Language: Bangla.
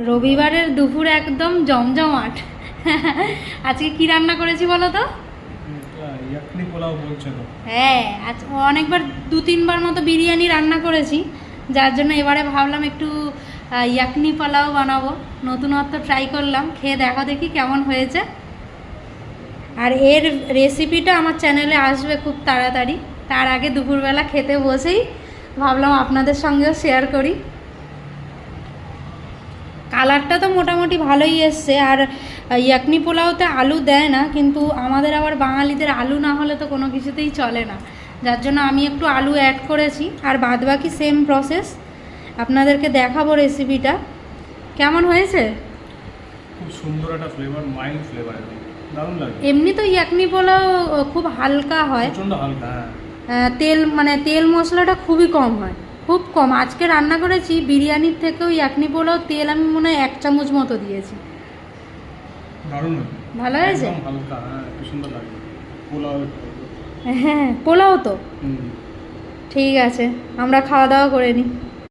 রবিবারের দুপুর একদম জমজমাট। আজকে কি রান্না করেছি বলো তো? ইয়াকনি পোলাও বলছে তো। হ্যাঁ, আজ অনেকবার 2-3বার মতো বিরিয়ানি রান্না করেছি, যার জন্য এবারে ভাবলাম একটু ইয়াকনি পোলাও বানাবো। নতুনত্ব ট্রাই করলাম, খেয়ে দেখো দেখি কেমন হয়েছে। আর এর রেসিপিটা আমার চ্যানেলে আসবে খুব তাড়াতাড়ি। তার আগে দুপুরবেলা খেতে বসেই ভাবলাম আপনাদের সঙ্গেও শেয়ার করি। কালারটা তো মোটামুটি ভালোই এসছে। আর ইয়াকনি পোলাওতে আলু দেয় না, কিন্তু আমাদের আবার বাঙালিদের আলু না হলে তো কোনো কিছুতেই চলে না, যার জন্য আমি একটু আলু অ্যাড করেছি। আর বাদবাকি সেম প্রসেস, আপনাদেরকে দেখাবো রেসিপিটা কেমন হয়েছে। খুব সুন্দর একটা ফ্লেভার, মাইল্ড ফ্লেভার, দারুণ লাগে। এমনি তো ইয়াকনি পোলাও খুব হালকা হয়, প্রচণ্ড হালকা। তেল মশলাটা খুবই কম হয়, খুব কম। আজকে রান্না করেছি বিরিয়ানির থেকেও ইয়াকনি পোলাও তেল আমি মনে হয় 1 চামচ মতো দিয়েছি। দারুণ ভালো হয়েছে, একদম হালকা। হ্যাঁ, খুব সুন্দর লাগে পোলাও। হ্যাঁ পোলাও তো। ঠিক আছে, আমরা খাওয়া দাওয়া করে নিই।